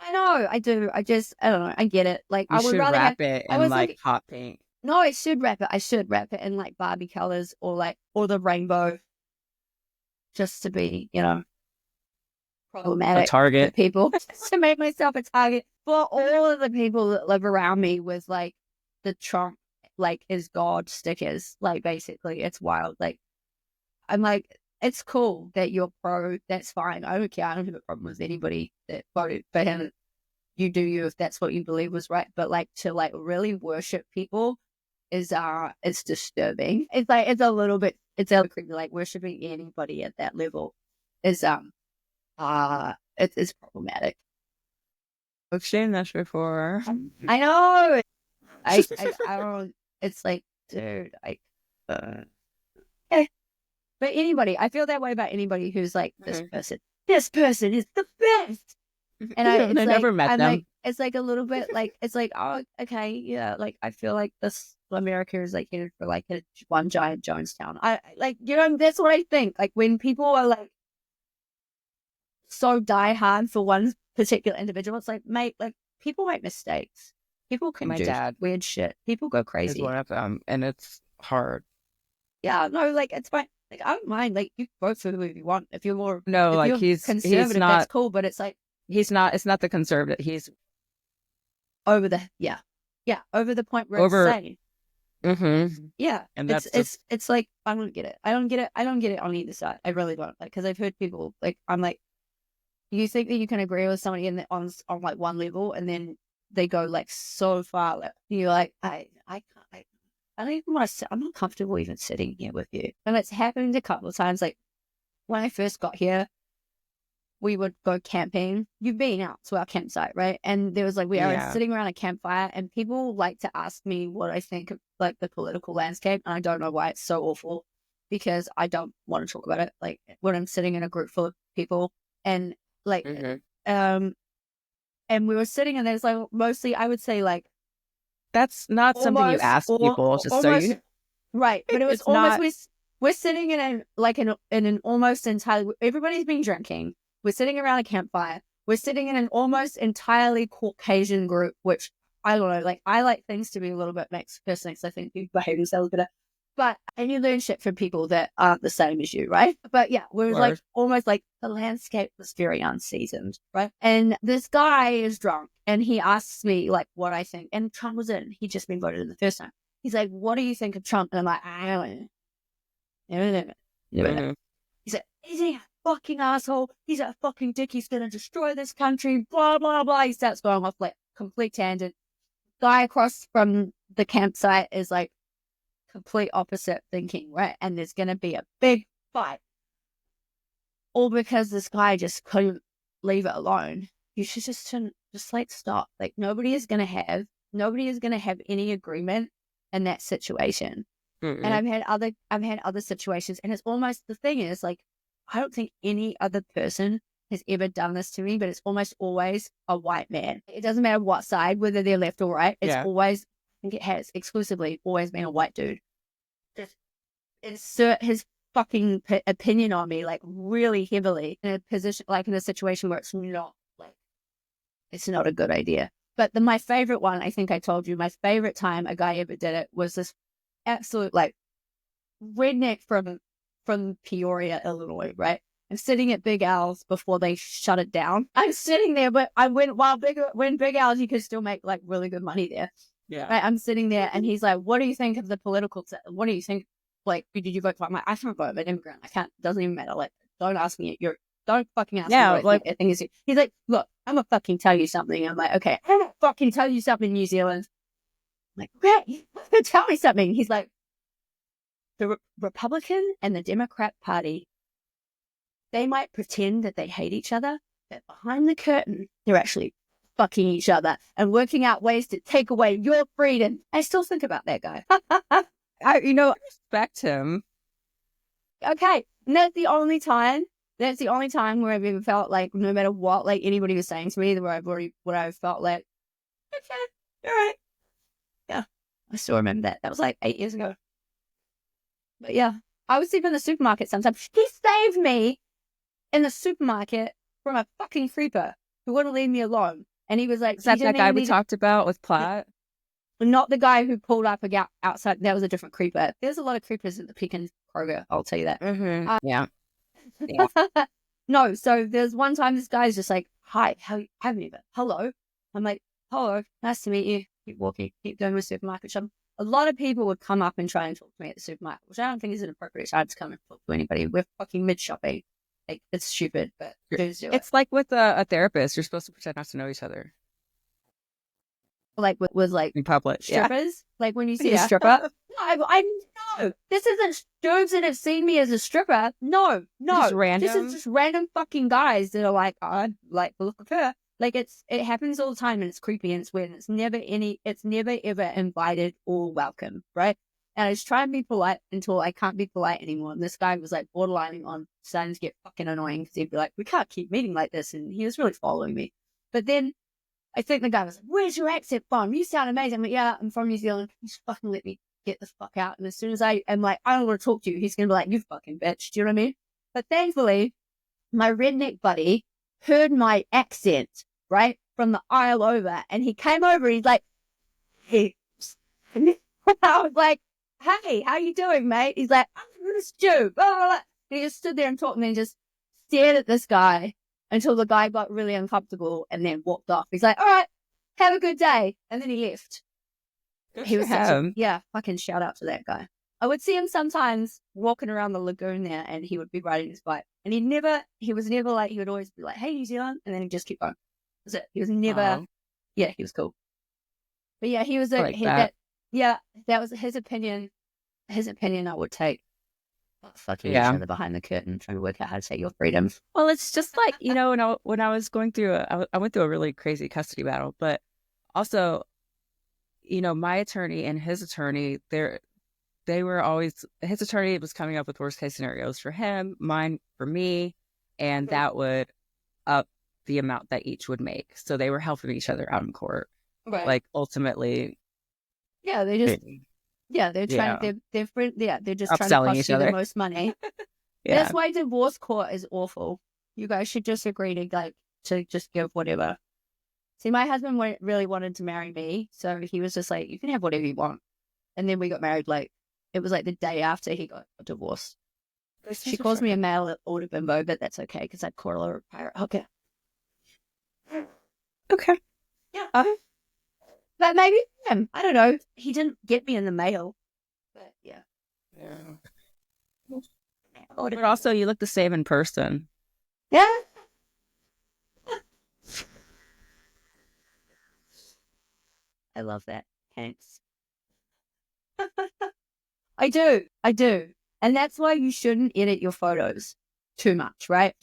I know, I do. I don't know. I get it. Like, You I would should rather wrap it I in was like like, hot pink. no, I should wrap it. I should wrap it in like Barbie colors or the rainbow, just to be, problematic A target. for people, to make myself a target for all of the people that live around me with like the Trump like is God stickers. Like, basically, it's wild. Like, I'm like, it's cool that you're pro. That's fine. I don't care. I don't have a problem with anybody that voted for him. You do you if that's what you believe was right. But like, to like really worship people is it's disturbing. It's like it's a little bit creepy. Like, worshiping anybody at that level is it's problematic. I've seen this before. I know. I don't. It's like, dude, yeah. But anybody, I feel that way about anybody who's like, this person is the best. And I never met them. Like, it's like a little bit like, it's like, oh, okay, yeah. Like, I feel like America is like headed for like one giant Jonestown. I like, that's what I think. Like, when people are like so die hard for one particular individual, it's like, mate, like, people make mistakes. People can do weird shit. People go crazy. Is one of them, and it's hard. Yeah, no, like, it's fine. Like, I don't mind. Like, you vote for who you want. If you're more he's conservative, not, that's cool. But it's like, he's not. It's not the conservative. He's over the over the point where it's insane. Yeah, and it's like, I don't get it. I don't get it on either side. I really don't. Like, because I've heard people like, I'm like, you think that you can agree with somebody on like one level, and then they go like so far left. You're like, I don't even want to sit. I'm not comfortable even sitting here with you. And it's happened a couple of times. Like, when I first got here, we would go camping. You've been out to our campsite, right? And there was like, we are sitting around a campfire, and people like to ask me what I think of like the political landscape. And I don't know why it's so awful, because I don't want to talk about it. Like, when I'm sitting in a group full of people, and like, and we were sitting, and there's like, mostly, I would say, like, that's not something you ask people, just almost, so you... Right. But it was almost, we're sitting in an almost entirely, everybody's been drinking. We're sitting around a campfire. We're sitting in an almost entirely Caucasian group, which, I don't know, like, I like things to be a little bit mixed personally, because I think people behave themselves better. And you learn shit from people that aren't the same as you, right? But yeah, we was like, almost like the landscape was very unseasoned, right? And this guy is drunk, and he asks me like what I think. And Trump was in. He'd just been voted in the first time. He's like, "What do you think of Trump?" And I'm like, "I don't know." He said, "Isn't he a fucking asshole? He's a fucking dick. He's gonna destroy this country." Blah blah blah. He starts going off like complete tangent. Guy across from the campsite is like complete opposite thinking, right? And there's going to be a big fight, all because this guy just couldn't leave it alone. You should just like stop. Like, nobody is going to have any agreement in that situation. And I've had other situations, and it's almost, the thing is, like, I don't think any other person has ever done this to me, but it's almost always a white man. It doesn't matter what side, whether they're left or right. It's always, I think it has exclusively always been a white dude. Just insert his fucking opinion on me, like, really heavily in a position, like in a situation where it's not a good idea. But my favorite one, I think I told you, my favorite time a guy ever did it was this absolute like redneck from Peoria, Illinois, right? I'm sitting at Big Al's before they shut it down. I'm sitting there, but I went when Big Al's, you could still make like really good money there. Yeah. Right? I'm sitting there, and he's like, "What do you think of the political? What do you think? Like, did you vote for?" I'm like, "I can't vote for an immigrant. I can't. Doesn't even matter. Like, don't ask me. Don't fucking ask me. What like, I think is." He's like, "Look, I'm gonna fucking tell you something." I'm like, "Okay, I'm gonna fucking tell you something, New Zealand." I'm like, "Okay, tell me something." He's like, the Republican and the Democrat Party, they might pretend that they hate each other, but behind the curtain, they're actually fucking each other and working out ways to take away your freedom. I still think about that guy. I respect him. Okay. And that's the only time where I've ever felt like, no matter what, like anybody was saying to me, where I felt like, okay, all right. Yeah. I still remember that. That was like 8 years ago. But yeah, I was sleeping in the supermarket sometimes. He saved me in the supermarket from a fucking creeper who wouldn't leave me alone. And he was like, is that guy we talked about with Platt? Not the guy who pulled up outside. That was a different creeper. There's a lot of creepers at the Pekin Kroger. I'll tell you that. Mm-hmm. Yeah. No, so there's one time this guy's just like, hi, how have you been? Hello. I'm like, hello, nice to meet you. Keep walking, keep going with supermarket shop. A lot of people would come up and try and talk to me at the supermarket, which I don't think is an appropriate time to come and talk to anybody. We're fucking mid-shopping. Like, it's stupid, but dudes do it. It's like with a therapist. You're supposed to pretend not to know each other. Like, with like in public. strippers? Yeah. Like when you see a stripper? No, this isn't dudes that have seen me as a stripper. No. This is just random fucking guys that are like, oh, I like the look of her. Like it happens all the time and it's creepy and it's weird and it's never ever invited or welcome, right? And I just try and be polite until I can't be polite anymore. And this guy was like borderlining on starting to get fucking annoying because he'd be like, we can't keep meeting like this. And he was really following me. But then I think the guy was like, where's your accent from? You sound amazing. I'm like, yeah, I'm from New Zealand. Just fucking let me get the fuck out. And as soon as I am like, I don't want to talk to you, he's going to be like, you fucking bitch. Do you know what I mean? But thankfully, my redneck buddy heard my accent, right, from the aisle over. And he came over and he's like, hey. I was like, hey, how you doing, mate? He's like, I'm a stew. And he just stood there and talked and then just stared at this guy until the guy got really uncomfortable and then walked off. He's like, all right, have a good day. And then he left. He was fucking shout out to that guy. I would see him sometimes walking around the lagoon there and he would be riding his bike. And he was never like, he would always be like, hey, New Zealand. And then he'd just keep going. That's it. He was never, he was cool. But yeah, he was that was his opinion. His opinion I would take. Fucking each other behind the curtain, trying to work out how to take your freedom. Well, it's just like, when I was going through I went through a really crazy custody battle, but also, my attorney and his attorney, they were always, his attorney was coming up with worst case scenarios for him, mine for me, and that would up the amount that each would make. So they were helping each other out in court. Right. Like ultimately. Yeah, they just they're trying they're just trying to upselling cost each you other. the most money. That's why divorce court is awful. You guys should just agree to just give whatever. See, my husband really wanted to marry me, so he was just like, you can have whatever you want. And then we got married, like, it was like the day after he got divorced. She calls me a male order bimbo, but that's okay, because I'd call her a pirate hooker. Okay. Yeah. But maybe him. I don't know. He didn't get me in the mail. But yeah. But also, you look the same in person. Yeah. I love that. Thanks. I do. And that's why you shouldn't edit your photos too much, right?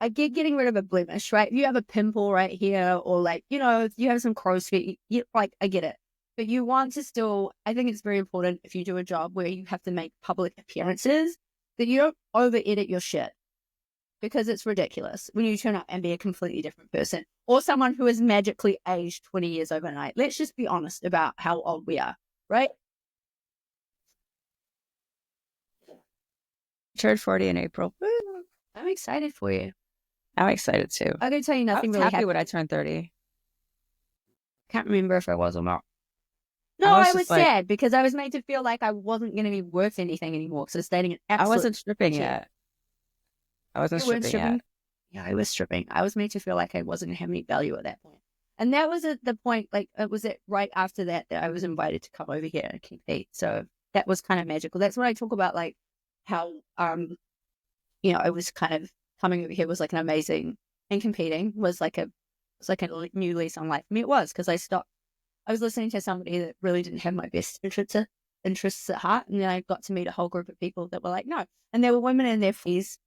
I get getting rid of a blemish, right? If you have a pimple right here, or like, if you have some crow's feet, I get it. But you want to still, I think it's very important if you do a job where you have to make public appearances, that you don't over edit your shit. Because it's ridiculous when you turn up and be a completely different person, or someone who has magically aged 20 years overnight. Let's just be honest about how old we are, right? Turned 40 in April. I'm excited for you. I'm excited too. I can tell you nothing I was really happy happened when I turned 30. Can't remember if I was or not. No, I was sad because I was made to feel like I wasn't going to be worth anything anymore. So stating an absolute. I wasn't stripping yet. I wasn't stripping yet. Yeah, I was stripping. I was made to feel like I wasn't going to have any value at that point. And that was at the point, like, it was right after that I was invited to come over here and compete. So that was kind of magical. That's when I talk about, like, how, I was kind of coming over here was like an amazing, and competing was like a new lease on life. I mean, it was, because I was listening to somebody that really didn't have my best interests at heart. And then I got to meet a whole group of people that were like, no. And there were women in their 40s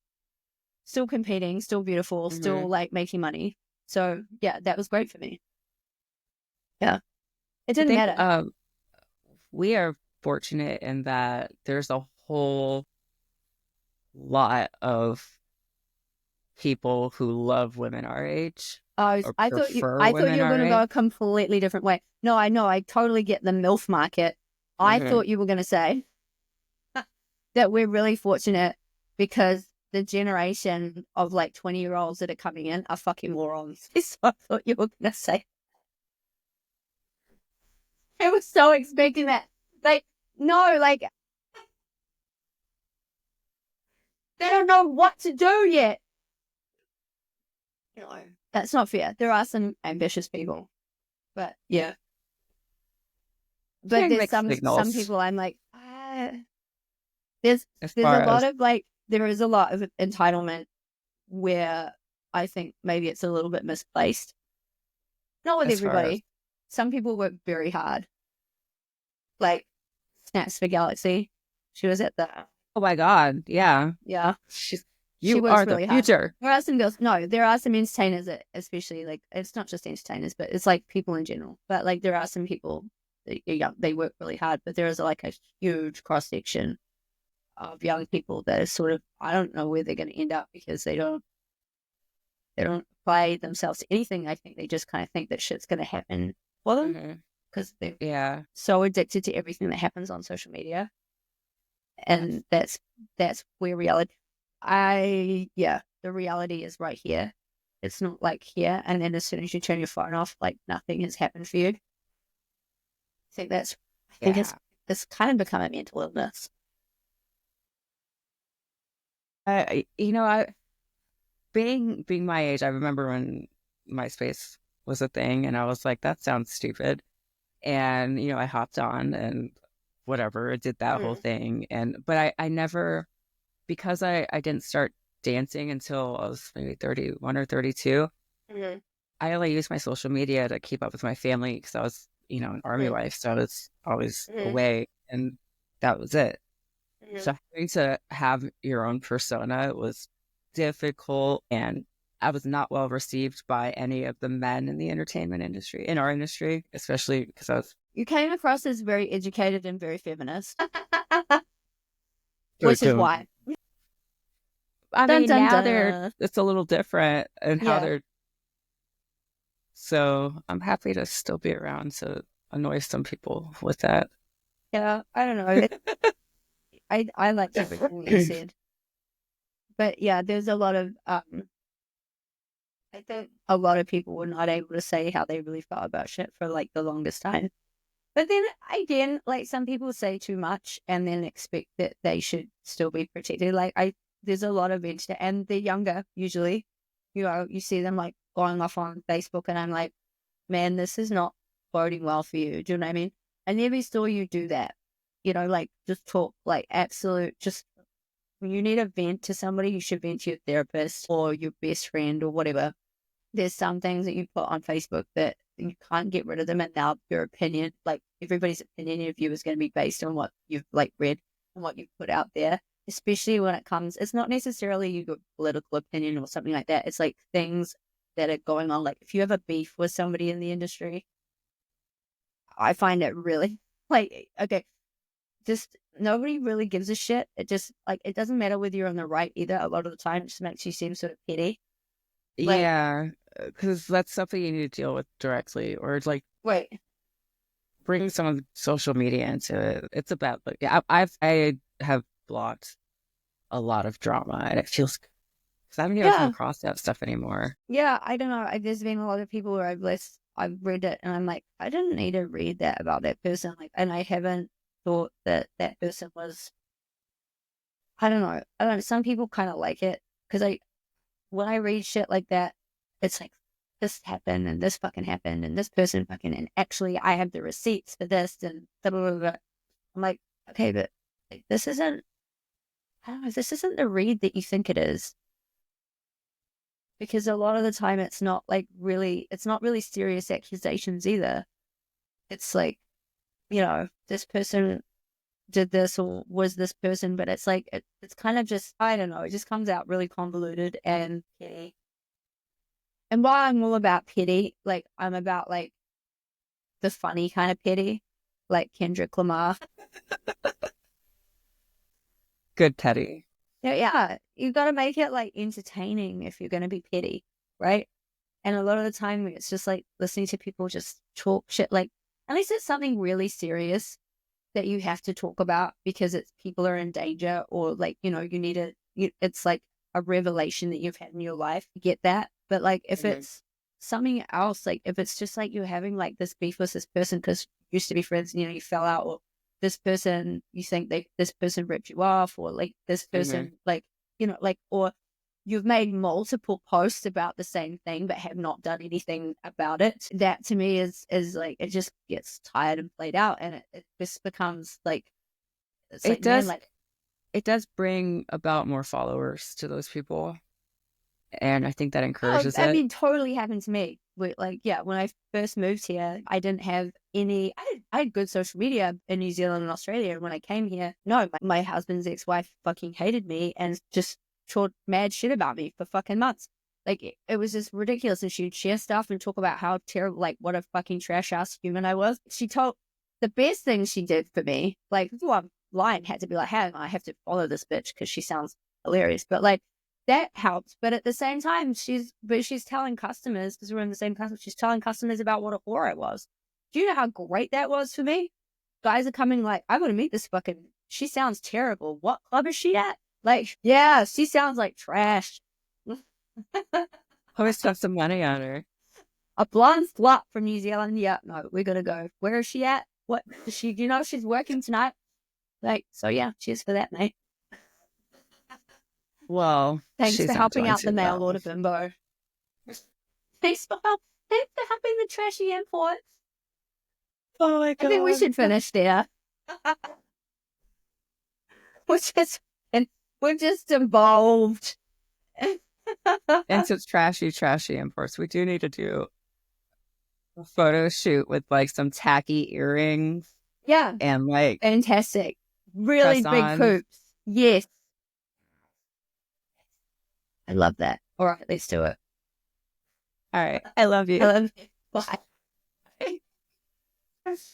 still competing, still beautiful, still like making money. So yeah, that was great for me. Yeah. It didn't matter. We are fortunate in that there's a whole lot of people who love women our age. I thought you were going to go a completely different way. No, I know. I totally get the MILF market. I thought you were going to say that we're really fortunate because the generation of like 20-year-olds that are coming in are fucking morons. So I thought you were going to say. I was so expecting that. Like, no, like, they don't know what to do yet. No, that's not fair. There are some ambitious people, but yeah. But there's some people I'm like, there's a lot of like, there is a lot of entitlement where I think maybe it's a little bit misplaced. Not with everybody. Some people work very hard. Like Snaps for Galaxy. She was at the. Oh my God. Yeah. Yeah. You are the future. Hard. There are some girls. No, there are some entertainers that, especially like, it's not just entertainers, but it's like people in general. But like, there are some people that are young, they work really hard, but there is like a huge cross section of young people that are sort of, I don't know where they're going to end up because they don't apply themselves to anything. I think they just kind of think that shit's going to happen for them because they're so addicted to everything that happens on social media, and that's where reality. The reality is right here. It's not like here, and then as soon as you turn your phone off, like nothing has happened for you. I think it's kind of become a mental illness. Being my age, I remember when MySpace was a thing, and I was like, that sounds stupid. And I hopped on and whatever, did that whole thing, but I never, because I didn't start dancing until I was maybe 31 or 32. I only used my social media to keep up with my family because I was, an army wife, so I was always away, and that was it. So having to have your own persona was difficult, and I was not well received by any of the men in the entertainment industry, in our industry, especially because you came across as very educated and very feminist. Which is why. I mean, now it's a little different in how they're. So I'm happy to still be around to annoy some people with that. Yeah, I don't know. I liked everything you said. But yeah, there's a lot of, I think a lot of people were not able to say how they really felt about shit for like the longest time. But then again, like some people say too much and then expect that they should still be protected. Like there's a lot of and they're younger usually. You see them like going off on Facebook, and I'm like, man, this is not boding well for you. Do you know what I mean? And every store you do that, like just talk like absolute, just when you need a vent to somebody, you should vent to your therapist or your best friend or whatever. There's some things that you put on Facebook that you can't get rid of them, and now your opinion, like everybody's opinion of you, is going to be based on what you've like read and what you've put out there. Especially when it comes, it's not necessarily your political opinion or something like that. It's like things that are going on. Like if you have a beef with somebody in the industry, I find it really like, okay, just nobody really gives a shit. It just like, it doesn't matter whether you're on the right either. A lot of the time it just makes you seem sort of petty. Like, yeah, because that's something you need to deal with directly, or like bring some of the social media into it. It's about like, I have blocked a lot of drama, and it feels because I don't even come across that stuff anymore. Yeah, I don't know. There's been a lot of people where I've read it, and I'm like, I didn't need to read that about that person. Like, and I haven't thought that person was. I don't know. Some people kind of like it because when I read shit like that, it's like this happened and this fucking happened and this person fucking, and actually I have the receipts for this and blah, blah, blah, blah. I'm like, okay, but this isn't. I don't know. This isn't the read that you think it is. Because a lot of the time it's not really serious accusations either. It's like, this person did this or was this person, but it's like it's kind of just, I don't know, it just comes out really convoluted and petty. And while I'm all about pity, like I'm about like the funny kind of pity, like Kendrick Lamar. Good petty. Yeah, you got to make it like entertaining if you're going to be petty, right? And a lot of the time, it's just like listening to people just talk shit. Like, at least it's something really serious that you have to talk about because it's people are in danger, or like, you know, you need it's like a revelation that you've had in your life. You get that. But like, if it's something else, like if it's just like you're having like this beef with this person because you used to be friends, and, you know, you fell out, or this person, you think this person ripped you off, or like this person, like, you know, like, or you've made multiple posts about the same thing but have not done anything about it. That to me is like, it just gets tired and played out, and it just becomes like, it's It like, does. man, like, It does bring about more followers to those people, and I think that oh, encourages I it. mean, totally happened to me. Like, yeah, when I first moved here, I didn't have any. I had good social media in New Zealand and Australia. And when I came here, no, my husband's ex-wife fucking hated me and just talked mad shit about me for fucking months. Like, it was just ridiculous. And she'd share stuff and talk about how terrible, like, what a fucking trash ass human I was. She told the best thing she did for me, like, one line had to be like, hey, I have to follow this bitch because she sounds hilarious. But like, that helps. But at the same time, she's telling customers, because we're in the same customer, she's telling customers about what a whore I was. Do you know how great that was for me? Guys are coming like, I want to meet this fucking, she sounds terrible. What club is she at? Like, yeah, she sounds like trash. Always spent some money on her. A blonde slut from New Zealand. Yeah, no, we're gonna go. Where is she at? What is she? Do you know she's working tonight? Like, so yeah, cheers for that, mate. Well, Thanks for she's not helping doing out the too mail well. order bimbo. Thanks for helping the trashy imports. Oh my I think we god. should finish there. We're just evolved. And since trashy imports, we do need to do a photo shoot with like some tacky earrings Yeah, and like fantastic. Really press big on. hoops. Yes, I love that. All right, let's do it. All right. I love I you. love you. Bye.